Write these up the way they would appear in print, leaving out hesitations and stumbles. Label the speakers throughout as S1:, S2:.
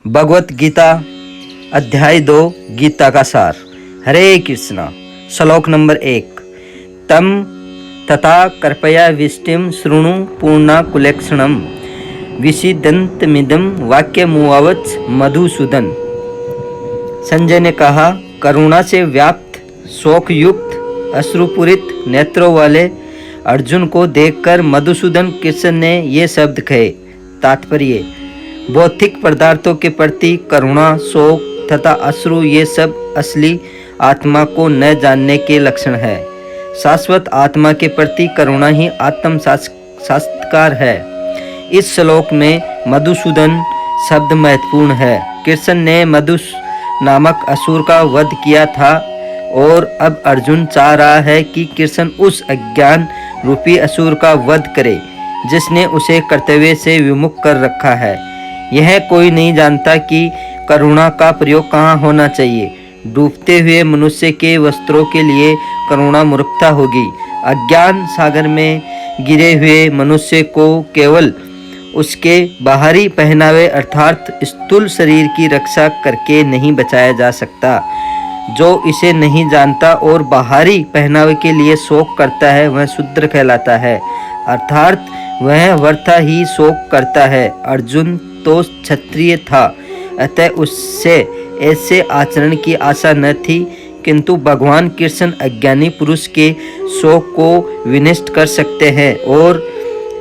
S1: भगवत गीता अध्याय 2 गीता का सार। हरे कृष्णा। श्लोक नंबर 1। तम तथा कृपया विष्टिम शृणु पूर्णा कुलेक्षणम विषिदंतमिदं वाक्यमुवाच मधुसूदन। संजय ने कहा, करुणा से व्याप्त शोकयुक्त अश्रुपूरित नेत्रों वाले अर्जुन को देखकर मधुसूदन कृष्ण ने ये शब्द कहे। तात्पर्य: भौतिक पदार्थों के प्रति करुणा, शोक तथा अश्रु ये सब असली आत्मा को न जानने के लक्षण है। शाश्वत आत्मा के प्रति करुणा ही आत्म साक्षात्कार है। इस श्लोक में मधुसूदन शब्द महत्वपूर्ण है। कृष्ण ने मधुस नामक असुर का वध किया था और अब अर्जुन चाह रहा है कि कृष्ण उस अज्ञान रूपी असुर का वध करे जिसने उसे कर्तव्य से विमुख कर रखा है। यह कोई नहीं जानता कि करुणा का प्रयोग कहाँ होना चाहिए। डूबते हुए मनुष्य के वस्त्रों के लिए करुणा मूर्खता होगी। अज्ञान सागर में गिरे हुए मनुष्य को केवल उसके बाहरी पहनावे अर्थात स्थूल शरीर की रक्षा करके नहीं बचाया जा सकता। जो इसे नहीं जानता और बाहरी पहनावे के लिए शोक करता है वह शूद्र कहलाता है, अर्थात वह व्यर्थ ही शोक करता है। अर्जुन तो क्षत्रिय था, अतः उससे ऐसे आचरण की आशा न थी, किंतु भगवान कृष्ण अज्ञानी पुरुष के शोक को विनष्ट कर सकते हैं और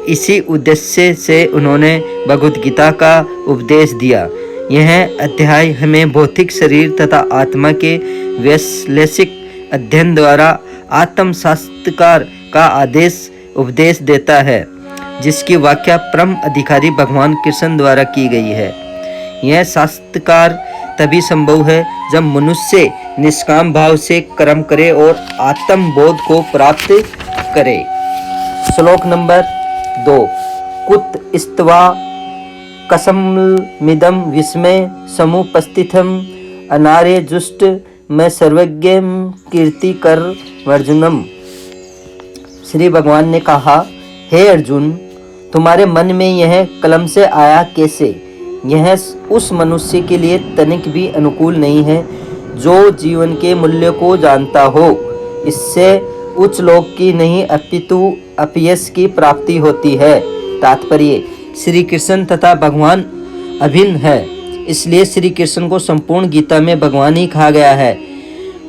S1: इसी उद्देश्य से उन्होंने भगवद गीता का उपदेश दिया। यह अध्याय हमें भौतिक शरीर तथा आत्मा के वैश्लेषिक अध्ययन द्वारा आत्म साक्षात्कार का उपदेश देता है, जिसकी व्याख्या परम अधिकारी भगवान कृष्ण द्वारा की गई है। यह साक्षात्कार तभी संभव है जब मनुष्य निष्काम भाव से कर्म करे और आत्म बोध को प्राप्त करे। श्लोक नंबर 2। कुत इस्त्वा कसमिदं विस्मय समुपस्थितम अनार्य जुष्ट मैं सर्वज्ञ कीर्ति कर अर्जुनम। श्री भगवान ने कहा, हे अर्जुन, तुम्हारे मन में यह कलम से आया कैसे? यह उस मनुष्य के लिए तनिक भी अनुकूल नहीं है जो जीवन के मूल्य को जानता हो। इससे उच्च लोक की नहीं अपितु अपयश की प्राप्ति होती है। तात्पर्य: श्री कृष्ण तथा भगवान अभिन्न है, इसलिए श्री कृष्ण को संपूर्ण गीता में भगवान ही कहा गया है।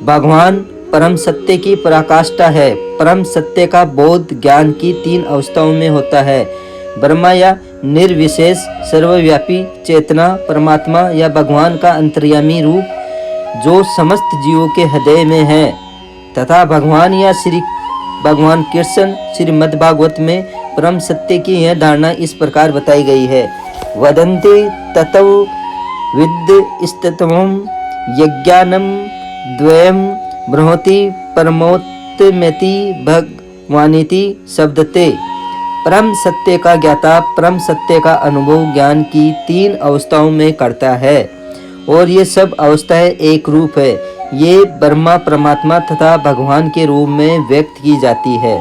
S1: भगवान परम सत्य की पराकाष्ठा है। परम सत्य का बोध ज्ञान की 3 अवस्थाओं में होता है: ब्रह्मा या निर्विशेष सर्वव्यापी चेतना परमात्मा या भगवान का अंतर्यामी रूप जो समस्त जीवों के हृदय में है, तथा भगवान या श्री भगवान कृष्ण। श्रीमद्भागवत में परम सत्य की यह धारणा इस प्रकार बताई गई है: वदन्ति ततौ विद्यस्तमं यज्ञानं द्वयं ब्रह्मति परमोत्तमेति भगवानिति शब्दते। परम सत्य का ज्ञाता परम सत्य का अनुभव ज्ञान की 3 अवस्थाओं में करता है और ये सब अवस्थाएं एक रूप है। ये ब्रह्मा परमात्मा तथा भगवान के रूप में व्यक्त की जाती है।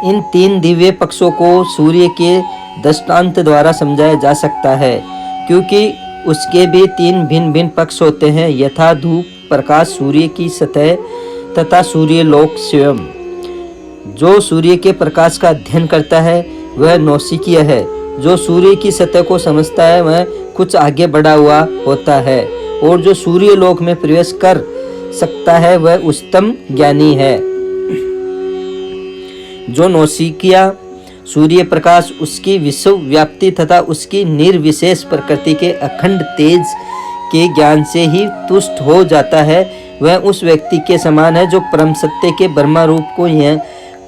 S1: इन 3 दिव्य पक्षों को सूर्य के दृष्टांत द्वारा समझाया जा सकता है, क्योंकि उसके भी 3 भिन्न भिन्न पक्ष होते हैं, यथा धूप प्रकाश, सूर्य की सतह तथा सूर्य लोक स्वयं। जो सूर्य के प्रकाश का अध्ययन करता है वह नौसिखिया है। जो सूर्य की सतह को समझता है वह कुछ आगे बढ़ा हुआ होता है और जो सूर्य लोक में प्रवेश कर सकता है वह उच्चतम ज्ञानी है। जो नौसिखिया सूर्य प्रकाश, उसकी विश्व व्याप्ति तथा उसकी निर्विशेष प्रकृति के अखंड तेज के ज्ञान से ही तुष्ट हो जाता है, वह उस व्यक्ति के समान है जो परम सत्य के ब्रह्मा रूप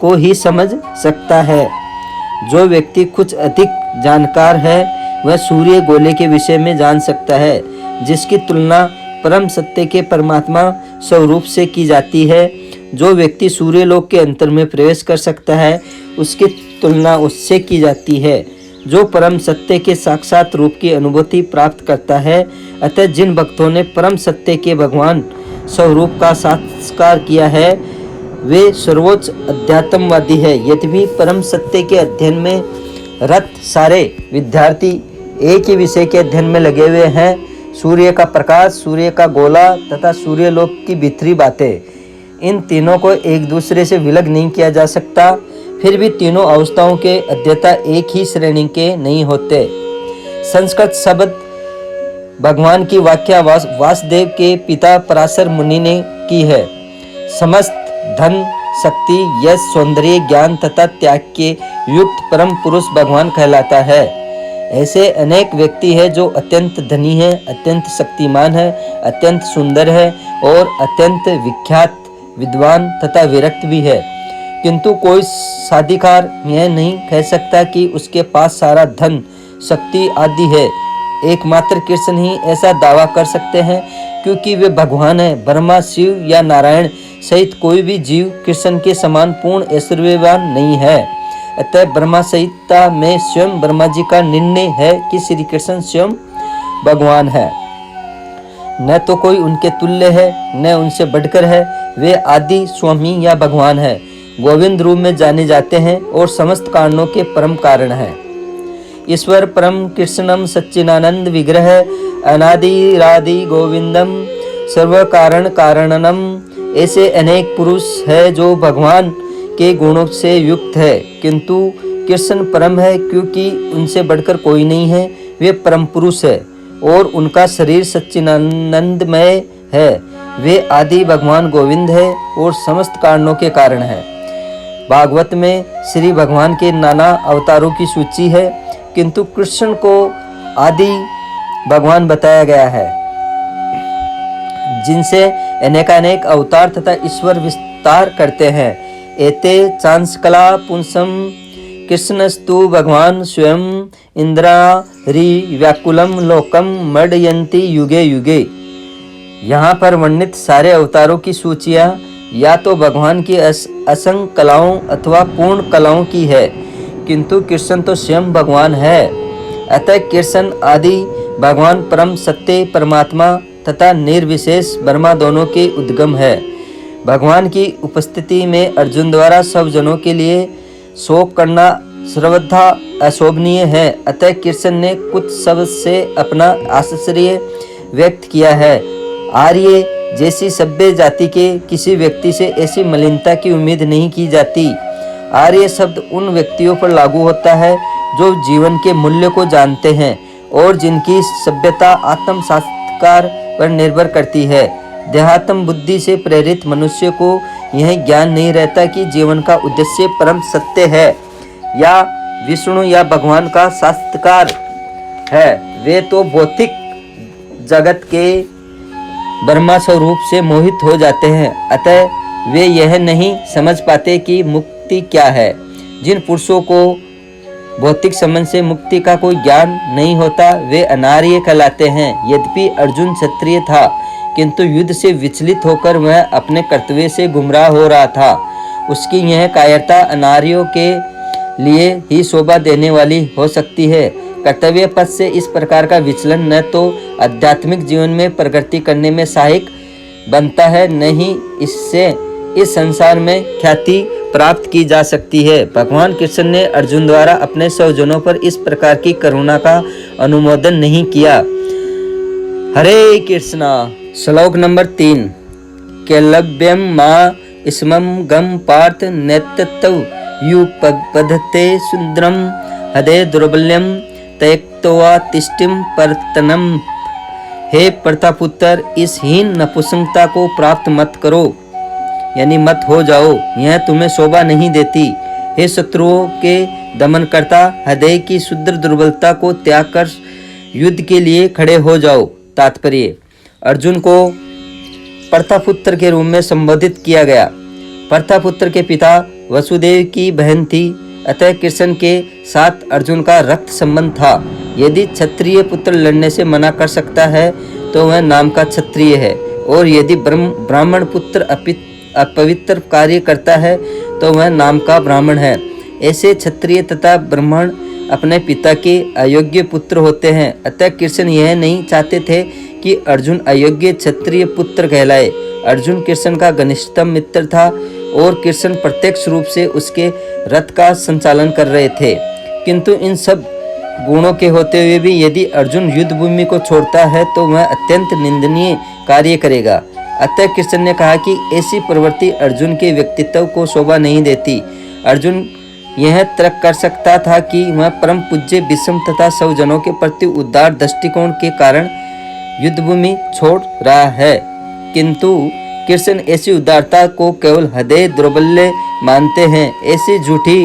S1: को ही समझ सकता है। जो व्यक्ति कुछ अधिक जानकार है वह सूर्य गोले के विषय में जान सकता है, जिसकी तुलना परम सत्य के परमात्मा स्वरूप से की जाती है। जो व्यक्ति सूर्य लोक के अंतर में प्रवेश कर सकता है उसकी तुलना उससे की जाती है जो परम सत्य के साक्षात रूप की अनुभूति प्राप्त करता है। अतः जिन भक्तों ने परम सत्य के भगवान स्वरूप का साक्षात्कार किया है वे सर्वोच्च अध्यात्मवादी है। यद्यपि परम सत्य के अध्ययन में रत सारे विद्यार्थी एक ही विषय के अध्ययन में लगे हुए हैं। सूर्य का प्रकाश, सूर्य का गोला तथा सूर्यलोक की भीतरी बातें, इन तीनों को एक दूसरे से विलग नहीं किया जा सकता। फिर भी तीनों अवस्थाओं के अध्येता एक ही श्रेणी के नहीं होते। संस्कृत शब्द भगवान की व्याख्या वासुदेव के पिता पराशर मुनि ने की है। समस्त धन, शक्ति, यश, सौंदर्य, ज्ञान तथा त्याग के युक्त परम पुरुष भगवान कहलाता है। ऐसे अनेक व्यक्ति हैं जो अत्यंत धनी है, अत्यंत शक्तिमान है, अत्यंत सुंदर है और अत्यंत विख्यात, विद्वान तथा विरक्त भी है, किंतु कोई साधिकार यह नहीं कह सकता कि उसके पास सारा धन, शक्ति आदि है। एकमात्र कृष्ण ही ऐसा दावा कर सकते हैं, क्योंकि वे भगवान है। ब्रह्मा, शिव या नारायण सहित कोई भी जीव कृष्ण के समान पूर्ण ऐश्वर्यवान नहीं है। अतः ब्रह्मा संहिता में स्वयं ब्रह्मा जी का निर्णय है कि श्री कृष्ण स्वयं भगवान है, न तो कोई उनके तुल्य है न उनसे बढ़कर है। वे आदि, स्वामी या भगवान है, गोविंद रूप में जाने जाते हैं और समस्त कारणों के परम कारण हैं। ईश्वर परम कृष्णम सच्चिदानंद विग्रह अनादिरादि गोविंदम सर्व कारण कारणनम। ऐसे अनेक पुरुष है जो भगवान के गुणों से युक्त है, किंतु कृष्ण परम है, क्योंकि उनसे बढ़कर कोई नहीं है। वे परम पुरुष है और उनका शरीर सच्चिदानंदमय है। वे आदि भगवान गोविंद है और समस्त कारणों के कारण है। भागवत में श्री भगवान के नाना अवतारों की सूची है, किंतु कृष्ण को आदि भगवान बताया गया है, जिनसे अनेकानेक अवतार तथा ईश्वर विस्तार करते हैं। एते चांसकला पुंसम कृष्णस्तु भगवान स्वयं इंद्रारि व्याकुलम लोकम मडयंती युगे युगे। यहाँ पर वर्णित सारे अवतारों की सूचियाँ या तो भगवान की असंख्य कलाओं अथवा पूर्ण कलाओं की है, किंतु कृष्ण तो स्वयं भगवान है। अतः कृष्ण आदि भगवान परम सत्य परमात्मा तथा निर्विशेष ब्रह्मा दोनों के उद्गम है। भगवान की उपस्थिति में अर्जुन द्वारा सब जनों के लिए शोक करना सर्वथा अशोभनीय है। अतः कृष्ण ने कुछ शब्द से अपना आश्चर्य व्यक्त किया है। आर्य जैसी सभ्य जाति के किसी व्यक्ति से ऐसी मलिनता की उम्मीद नहीं की जाती। आर्य शब्द उन व्यक्तियों पर लागू होता है जो जीवन के मूल्य को जानते हैं और जिनकी सभ्यता आत्म साक्षात्कार पर निर्भर करती है। देहात्म बुद्धि से प्रेरित मनुष्य को यह ज्ञान नहीं रहता कि जीवन का उद्देश्य परम सत्य है या विष्णु या भगवान का साक्षात्कार है। वे तो भौतिक जगत के ब्रह्मा स्वरूप से मोहित हो जाते हैं। अतः वे यह नहीं समझ पाते कि मुक्ति क्या है। जिन पुरुषों को भौतिक संबंध से मुक्ति का कोई ज्ञान नहीं होता, वे अनार्य कहलाते हैं। यद्यपि अर्जुन क्षत्रिय था, किंतु युद्ध से विचलित होकर वह अपने कर्तव्य से गुमराह हो रहा था। उसकी यह कायरता अनार्यों के लिए ही शोभा देने वाली हो सकती है। कर्तव्य पथ से इस प्रकार का विचलन न तो आध्यात्मिक जीवन में प्रगति करने में सहायक बनता है, न ही इससे इस संसार में ख्याति प्राप्त की जा सकती है। भगवान कृष्ण ने अर्जुन द्वारा अपने स्वजनों पर इस प्रकार की करुणा का अनुमोदन नहीं किया। हरे कृष्णा। श्लोक नंबर 3। केलव्यम माँ इसमं गम पार्थ नेतत्व युपपद्धते सुंदरम हदे दुर्बल्यम तयक्त्वा तिष्ठिम परतनम। हे प्रतापुत्र, इस हीन नपुंसकता को प्राप्त मत करो, यानी मत हो जाओ, यह तुम्हें शोभा नहीं देती। हे शत्रुओं के दमन करता, हृदय की शुद्र दुर्बलता को त्याग कर युद्ध के लिए खड़े हो जाओ। तात्पर्य: अर्जुन को प्रतापुत्र के रूप में संबोधित किया गया। प्रतापुत्र के पिता वसुदेव की बहन थी, अतः कृष्ण के साथ अर्जुन का रक्त संबंध था। यदि क्षत्रिय पुत्र लड़ने से मना कर सकता है तो वह नाम का क्षत्रिय है, और यदि ब्राह्मण पुत्र अपवित्र कार्य करता है तो वह नाम का ब्राह्मण है। ऐसे क्षत्रिय तथा ब्राह्मण अपने पिता के अयोग्य पुत्र होते हैं। अतः कृष्ण यह नहीं चाहते थे कि अर्जुन अयोग्य क्षत्रिय पुत्र कहलाए। अर्जुन कृष्ण का घनिष्ठतम मित्र था और कृष्ण प्रत्यक्ष रूप से उसके रथ का संचालन कर रहे थे, किंतु इन सब गुणों के होते हुए भी यदि अर्जुन युद्ध भूमि को छोड़ता है तो वह अत्यंत निंदनीय कार्य करेगा। अतः कृष्ण ने कहा कि ऐसी प्रवृत्ति अर्जुन के व्यक्तित्व को शोभा नहीं देती। अर्जुन यह तर्क कर सकता था कि वह परम पूज्य विषम तथा सौजनों के प्रति उदार दृष्टिकोण के कारण युद्ध भूमि छोड़ रहा है, किंतु कृष्ण ऐसी उदारता को केवल हृदय दुर्बल्य मानते हैं। ऐसी झूठी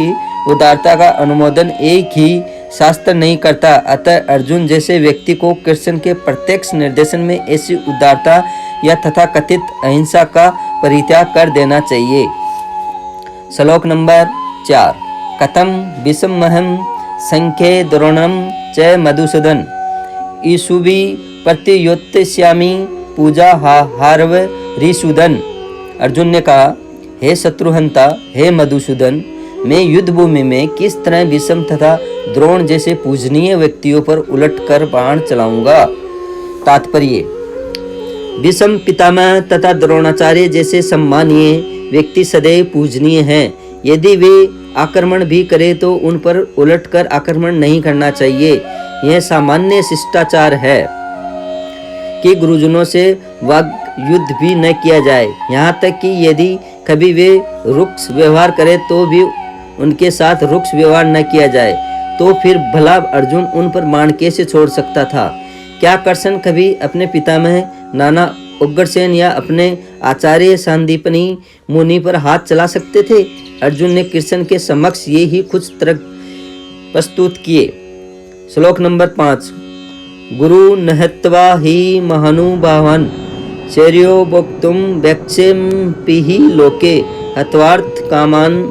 S1: उदारता का अनुमोदन एक ही शास्त्र नहीं करता। अतः अर्जुन जैसे व्यक्ति को कृष्ण के प्रत्यक्ष निर्देशन में ऐसी उदारता या तथाकथित अहिंसा का परित्याग कर देना चाहिए। श्लोक नंबर 4। कथम विषमहं संख्ये द्रोणम च मधुसूदन ईशुभि प्रतियोत्स्यामि पूजा हारव रिसूदन। अर्जुन ने कहा, हे शत्रुहंता, हे मधुसूदन, मैं युद्ध भूमि में किस तरह विषम तथा द्रोण जैसे पूजनीय व्यक्तियों पर उलटकर बाण चलाऊंगा। तात्पर्य: विषम पितामह तथा द्रोणाचार्य जैसे सम्मानीय व्यक्ति सदैव पूजनीय हैं। यदि वे आक्रमण भी करें तो उन पर उलटकर आक्रमण नहीं करना चाहिए। यह सामान्य शिष्टाचार है कि गुरुजनों से वाग युद्ध भी न किया जाए। यहाँ तक कि यदि कभी वे रुक्ष व्यवहार करें तो भी उनके साथ रुक्ष व्यवहार न किया जाए। तो फिर भला अर्जुन उन पर बाण कैसे छोड़ सकता था? क्या कृष्ण कभी अपने पितामह नाना उग्रसेन या अपने आचार्य सांदीपनी मुनि पर हाथ चला सकते थे? अर्जुन ने कृष्ण के समक्ष ये ही कुछ तर्क प्रस्तुत किए। श्लोक नंबर 5। गुरु नहत्वा ही महानुभावान शौर्यो वक्तुम वैक्षेमपि लोके हत्वार्थ कामान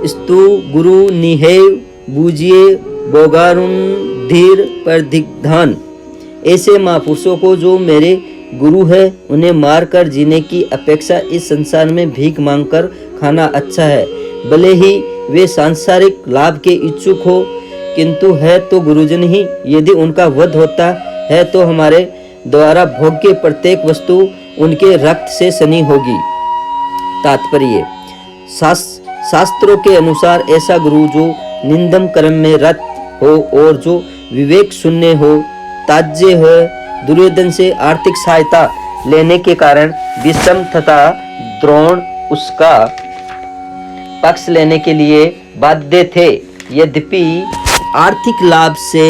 S1: स्तु गुरु निहेव बूजिए बोगारुन धीर प्रदिग्धान। ऐसे महापुरुषों को जो मेरे गुरु है, उन्हें मारकर जीने की अपेक्षा इस संसार में भीख मांगकर खाना अच्छा है। भले ही वे सांसारिक लाभ के इच्छुक हो, किंतु है तो गुरुजन ही। यदि उनका वध होता है तो हमारे द्वारा भोग्य प्रत्येक वस्तु उनके रक्त से सनी होगी। तात्पर्य: शास्त्रों के अनुसार ऐसा गुरु जो निंदम कर्म में रत हो और जो विवेक शून्य हो, त्याज्य हो, दुर्योधन से आर्थिक सहायता लेने के कारण विषम तथा द्रोण उसका पक्ष लेने के लिए बाध्य थे। यद्यपि आर्थिक लाभ से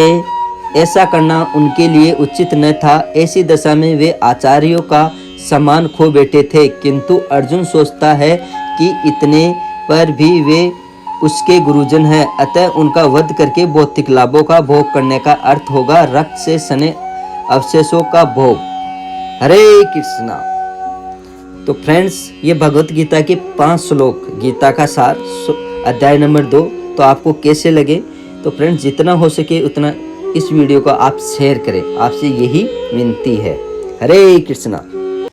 S1: ऐसा करना उनके लिए उचित न था, ऐसी दशा में वे आचार्यों का सम्मान खो बैठे थे। किंतु अर्जुन सोचता है कि इतने पर भी वे उसके गुरुजन हैं, अतः उनका वध करके भौतिक लाभों का भोग करने का अर्थ होगा रक्त से सने अवशेषों का भोग। हरे कृष्णा। तो फ्रेंड्स, ये भगवत गीता के 5 श्लोक, गीता का सार, अध्याय नंबर 2। तो आपको कैसे लगे? तो फ्रेंड्स, जितना हो सके उतना इस वीडियो को आप शेयर करें, आपसे यही विनती है। हरे कृष्णा।